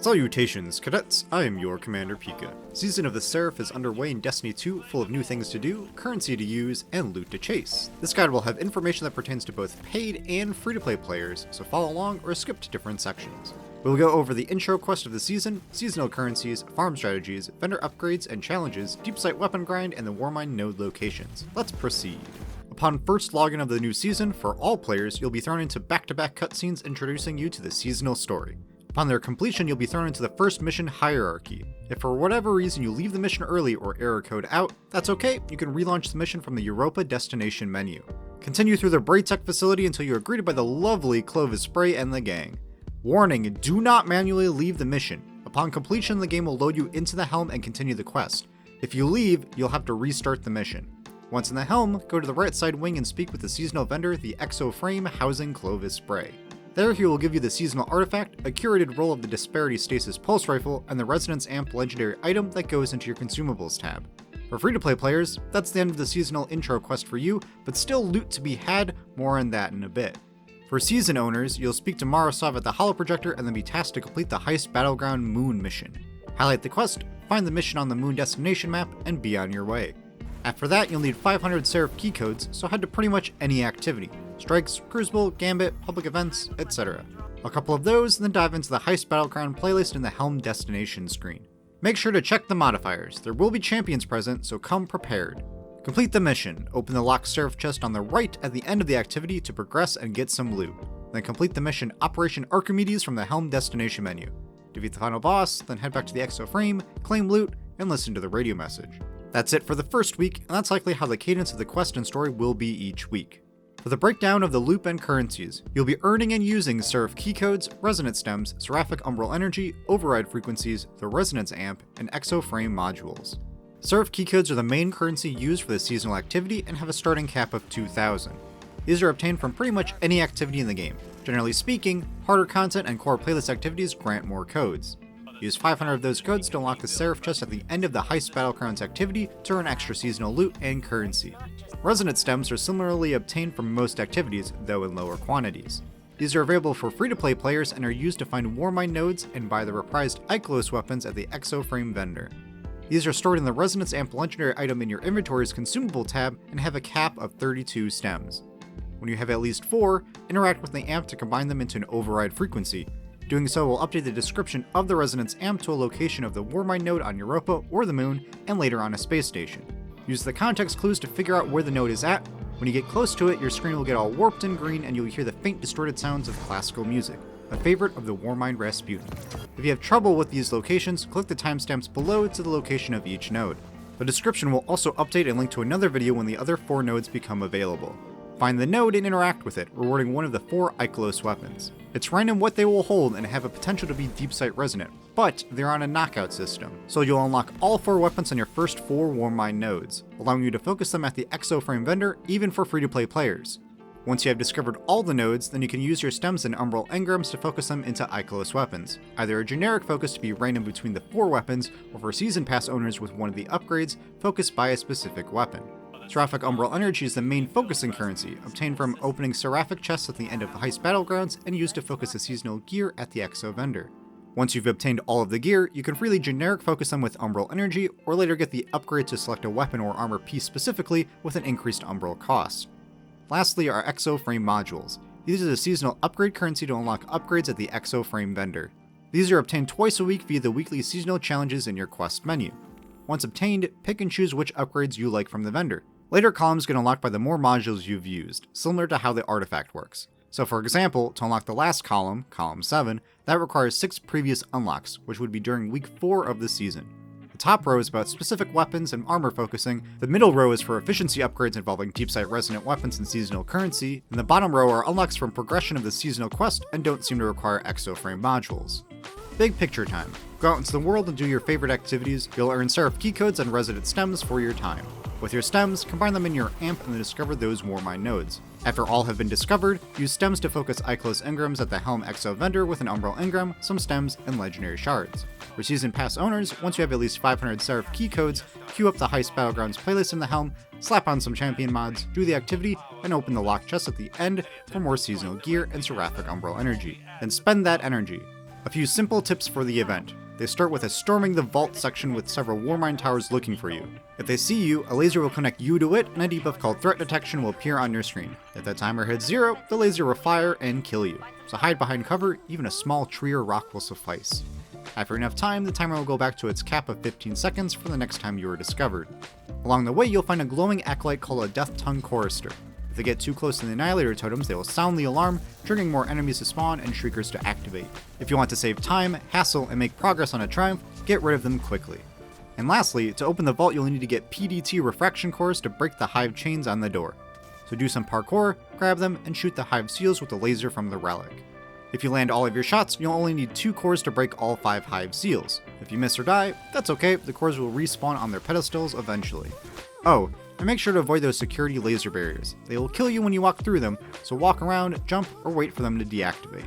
Salutations, cadets! I am your Commander Pika. Season of the Seraph is underway in Destiny 2, full of new things to do, currency to use, and loot to chase. This guide will have information that pertains to both paid and free-to-play players, so follow along or skip to different sections. We'll go over the intro quest of the season, seasonal currencies, farm strategies, vendor upgrades and challenges, Deepsight Weapon Grind, and the Warmind Node Locations. Let's proceed. Upon first login of the new season, for all players, you'll be thrown into back-to-back cutscenes introducing you to the seasonal story. Upon their completion, you'll be thrown into the first mission hierarchy. If for whatever reason you leave the mission early or error code out, that's okay, you can relaunch the mission from the Europa destination menu. Continue through the Braytech facility until you are greeted by the lovely Clovis Spray and the gang. Warning, do not manually leave the mission. Upon completion, the game will load you into the helm and continue the quest. If you leave, you'll have to restart the mission. Once in the helm, go to the right side wing and speak with the seasonal vendor, the Exo Frame housing Clovis Spray. There he will give you the seasonal artifact, a curated roll of the Disparity Stasis Pulse Rifle, and the Resonance Amp legendary item that goes into your consumables tab. For free-to-play players, that's the end of the seasonal intro quest for you, but still loot to be had, more on that in a bit. For season owners, you'll speak to Marosov at the Holoprojector and then be tasked to complete the Heist Battleground Moon mission. Highlight the quest, find the mission on the Moon destination map, and be on your way. After that, you'll need 500 Seraph key codes, so head to pretty much any activity. Strikes, Crucible, Gambit, public events, etc. A couple of those, and then dive into the Heist Battleground playlist in the Helm destination screen. Make sure to check the modifiers, there will be champions present, so come prepared. Complete the mission, open the locked Seraph chest on the right at the end of the activity to progress and get some loot. Then complete the mission Operation Archimedes from the Helm destination menu. Defeat the final boss, then head back to the Exo Frame, claim loot, and listen to the radio message. That's it for the first week, and that's likely how the cadence of the quest and story will be each week. For the breakdown of the loop and currencies, you'll be earning and using Seraph key codes, Resonance Stems, Seraphic Umbral Energy, Override Frequencies, the Resonance Amp, and Exo Frame modules. Seraph key codes are the main currency used for the seasonal activity and have a starting cap of 2,000. These are obtained from pretty much any activity in the game. Generally speaking, harder content and core playlist activities grant more codes. Use 500 of those codes to unlock the Seraph chest at the end of the Heist Battlegrounds activity to earn extra seasonal loot and currency. Resonance Stems are similarly obtained from most activities, though in lower quantities. These are available for free-to-play players and are used to find Warmind nodes and buy the reprised IKELOS weapons at the Exo Frame vendor. These are stored in the Resonance Amp legendary item in your inventory's consumable tab and have a cap of 32 stems. When you have at least 4, interact with the amp to combine them into an override frequency. Doing so will update the description of the Resonance Amp to a location of the Warmind node on Europa or the Moon, and later on a space station. Use the context clues to figure out where the node is at. When you get close to it, your screen will get all warped and green and you'll hear the faint distorted sounds of classical music, a favorite of the Warmind Rasputin. If you have trouble with these locations, click the timestamps below to the location of each node. The description will also update and link to another video when the other 4 nodes become available. Find the node and interact with it, rewarding one of the 4 IKELOS weapons. It's random what they will hold and have a potential to be Deepsight resonant, but they're on a knockout system, so you'll unlock all 4 weapons on your first 4 Warmind nodes, allowing you to focus them at the Exo Frame vendor even for free-to-play players. Once you have discovered all the nodes, then you can use your stems and umbral engrams to focus them into IKELOS weapons, either a generic focus to be random between the 4 weapons, or for Season Pass owners with one of the upgrades focused by a specific weapon. Seraphic Umbral Energy is the main focusing currency, obtained from opening Seraphic chests at the end of the Heist Battlegrounds and used to focus the seasonal gear at the Exo vendor. Once you've obtained all of the gear, you can freely generic focus them with Umbral Energy, or later get the upgrade to select a weapon or armor piece specifically with an increased Umbral cost. Lastly are Exo Frame modules. These are the seasonal upgrade currency to unlock upgrades at the Exo Frame vendor. These are obtained twice a week via the weekly seasonal challenges in your quest menu. Once obtained, pick and choose which upgrades you like from the vendor. Later columns get unlocked by the more modules you've used, similar to how the artifact works. So for example, to unlock the last column, column 7, that requires 6 previous unlocks, which would be during week 4 of the season. The top row is about specific weapons and armor focusing, the middle row is for efficiency upgrades involving Deepsight resonant weapons and seasonal currency, and the bottom row are unlocks from progression of the seasonal quest and don't seem to require Exo Frame modules. Big picture time. Go out into the world and do your favorite activities. You'll earn Seraph key codes and Resonance Stems for your time. With your stems, combine them in your amp and then discover those Warmind nodes. After all have been discovered, use stems to focus IKELOS engrams at the Helm Exo vendor with an Umbral engram, some stems, and legendary shards. For Season Pass owners, once you have at least 500 Seraph key codes, queue up the Heist Battlegrounds playlist in the Helm, slap on some champion mods, do the activity, and open the locked chest at the end for more seasonal gear and Seraphic Umbral energy. Then spend that energy. A few simple tips for the event. They start with a storming the vault section with several Warmind towers looking for you. If they see you, a laser will connect you to it, and a debuff called Threat Detection will appear on your screen. If that timer hits 0, the laser will fire and kill you. So hide behind cover, even a small tree or rock will suffice. After enough time, the timer will go back to its cap of 15 seconds for the next time you are discovered. Along the way, you'll find a glowing acolyte called a Death Tongue Chorister. If they get too close to the Annihilator totems, they will sound the alarm, triggering more enemies to spawn and Shriekers to activate. If you want to save time, hassle, and make progress on a triumph, get rid of them quickly. And lastly, to open the vault, you'll need to get PDT refraction cores to break the hive chains on the door. So do some parkour, grab them, and shoot the hive seals with the laser from the relic. If you land all of your shots, you'll only need 2 cores to break all 5 hive seals. If you miss or die, that's okay, the cores will respawn on their pedestals eventually. Oh, and make sure to avoid those security laser barriers. They will kill you when you walk through them, so walk around, jump, or wait for them to deactivate.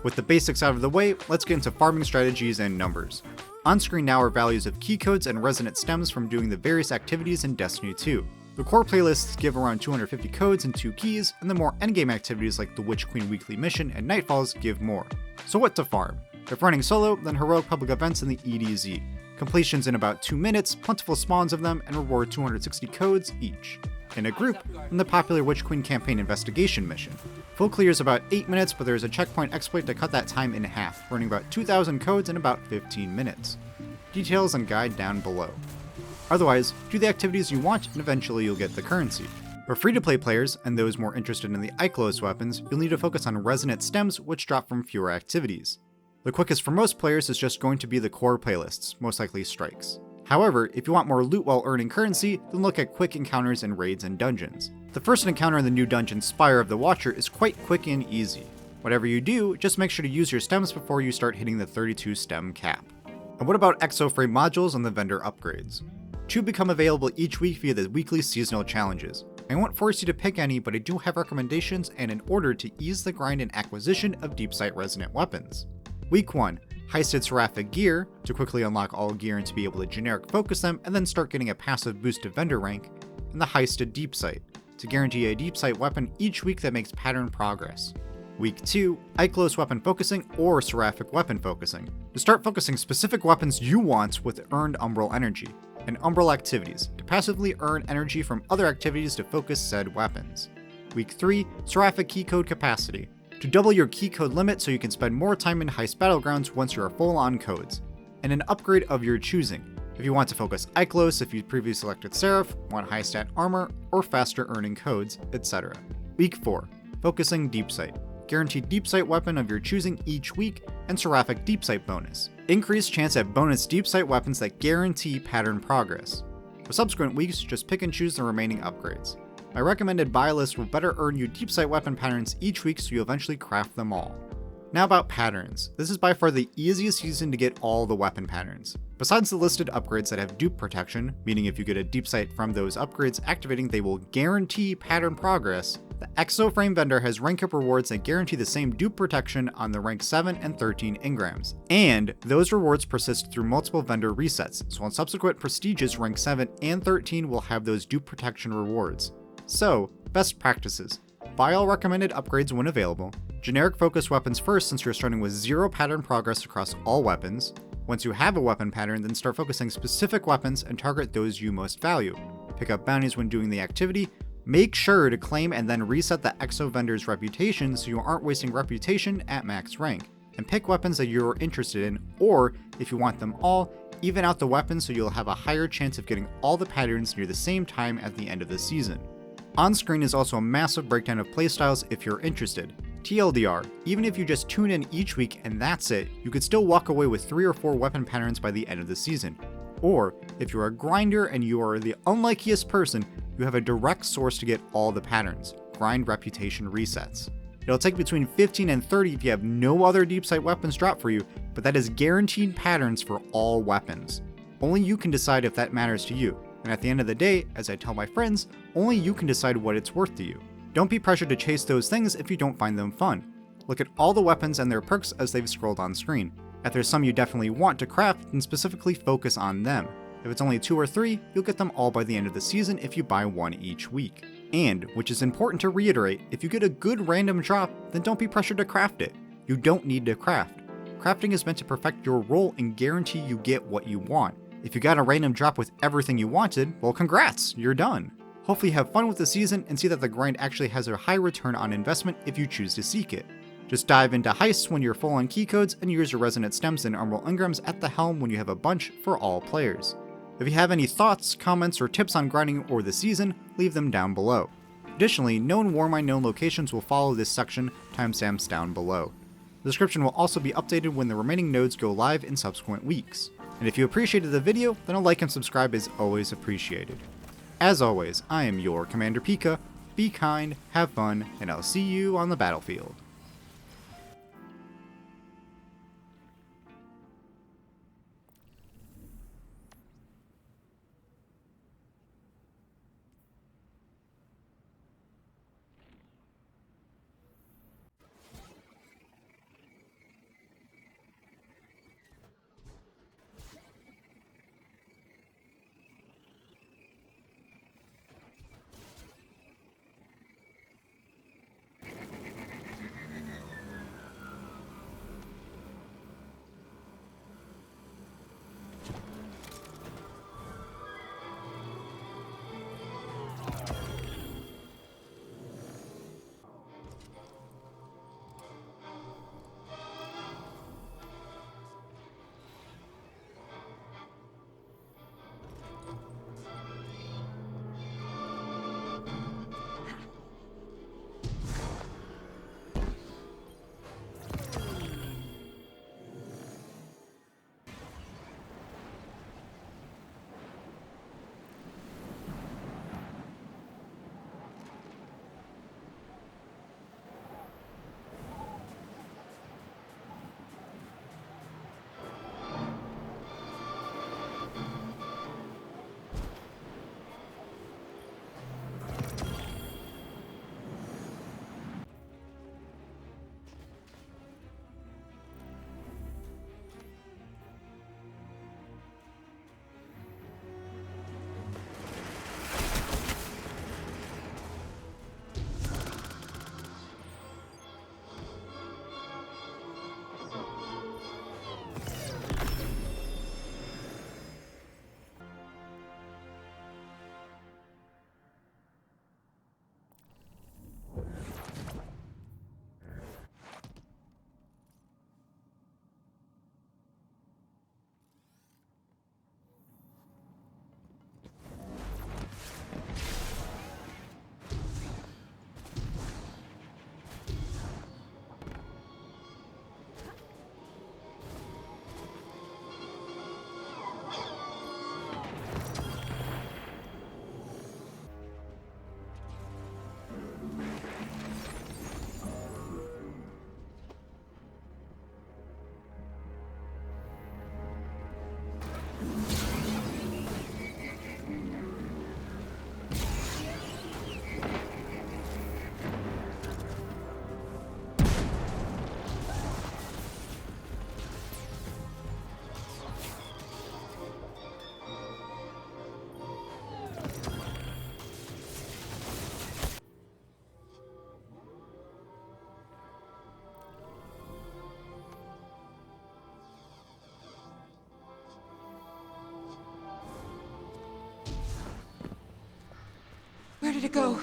With the basics out of the way, let's get into farming strategies and numbers. On screen now are values of key codes and resonant stems from doing the various activities in Destiny 2. The core playlists give around 250 codes and 2 keys, and the more endgame activities like the Witch Queen weekly mission and Nightfalls give more. So what to farm? If running solo, then heroic public events in the EDZ. Completions in about 2 minutes, plentiful spawns of them, and reward 260 codes each. In a group, then the popular Witch Queen campaign investigation mission. Full clear is about 8 minutes, but there is a checkpoint exploit to cut that time in half, running about 2,000 codes in about 15 minutes. Details and guide down below. Otherwise, do the activities you want and eventually you'll get the currency. For free-to-play players, and those more interested in the IKELOS weapons, you'll need to focus on resonant stems which drop from fewer activities. The quickest for most players is just going to be the core playlists, most likely strikes. However, if you want more loot while earning currency, then look at quick encounters in raids and dungeons. The first encounter in the new dungeon Spire of the Watcher is quite quick and easy. Whatever you do, just make sure to use your stems before you start hitting the 32 stem cap. And what about exoframe modules and the vendor upgrades? 2 become available each week via the weekly seasonal challenges. I won't force you to pick any, but I do have recommendations and an order to ease the grind and acquisition of Deepsight resonant weapons. Week 1, Heisted Seraphic gear, to quickly unlock all gear and to be able to generic focus them and then start getting a passive boost to vendor rank, and the Heisted Deepsight, to guarantee a Deepsight weapon each week that makes pattern progress. Week 2, IKELOS weapon focusing or Seraphic weapon focusing, to start focusing specific weapons you want with earned Umbral energy, and Umbral activities, to passively earn energy from other activities to focus said weapons. Week 3, Seraphic key code capacity, to double your key code limit so you can spend more time in heist battlegrounds once you are full on codes, and an upgrade of your choosing, if you want to focus IKELOS if you previously selected Seraph, want high stat armor, or faster earning codes, etc. Week 4, Focusing Deepsight, guaranteed Deepsight weapon of your choosing each week, and Seraphic Deepsight bonus, increased chance at bonus Deepsight weapons that guarantee pattern progress. For subsequent weeks, just pick and choose the remaining upgrades. My recommended buy list will better earn you Deepsight weapon patterns each week so you eventually craft them all. Now about patterns. This is by far the easiest season to get all the weapon patterns. Besides the listed upgrades that have dupe protection, meaning if you get a Deepsight from those upgrades activating they will guarantee pattern progress, the Exoframe vendor has rank up rewards that guarantee the same dupe protection on the rank 7 and 13 engrams. And those rewards persist through multiple vendor resets, so on subsequent prestiges rank 7 and 13 will have those dupe protection rewards. So, best practices. Buy all recommended upgrades when available. Generic focus weapons first since you're starting with 0 pattern progress across all weapons. Once you have a weapon pattern, then start focusing specific weapons and target those you most value. Pick up bounties when doing the activity. Make sure to claim and then reset the Exo vendor's reputation so you aren't wasting reputation at max rank. And pick weapons that you're interested in, or if you want them all, even out the weapons so you'll have a higher chance of getting all the patterns near the same time at the end of the season. On screen is also a massive breakdown of playstyles if you're interested. TLDR, even if you just tune in each week and that's it, you could still walk away with 3 or 4 weapon patterns by the end of the season. Or, if you're a grinder and you are the unluckiest person, you have a direct source to get all the patterns, grind reputation resets. It'll take between 15 and 30 if you have no other Deepsight weapons drop for you, but that is guaranteed patterns for all weapons. Only you can decide if that matters to you. And at the end of the day, as I tell my friends, only you can decide what it's worth to you. Don't be pressured to chase those things if you don't find them fun. Look at all the weapons and their perks as they've scrolled on screen. If there's some you definitely want to craft, then specifically focus on them. If it's only 2 or 3, you'll get them all by the end of the season if you buy 1 each week. And, which is important to reiterate, if you get a good random drop, then don't be pressured to craft it. You don't need to craft. Crafting is meant to perfect your role and guarantee you get what you want. If you got a random drop with everything you wanted, well congrats, you're done. Hopefully you have fun with the season and see that the grind actually has a high return on investment if you choose to seek it. Just dive into heists when you're full on key codes and use your resonant stems and armor engrams at the helm when you have a bunch for all players. If you have any thoughts, comments, or tips on grinding or the season, leave them down below. Additionally, known Warmind Node Locations will follow this section, timestamps down below. The description will also be updated when the remaining nodes go live in subsequent weeks. And if you appreciated the video, then a like and subscribe is always appreciated. As always, I am your Commander Pika. Be kind, have fun, and I'll see you on the battlefield. Where did it go?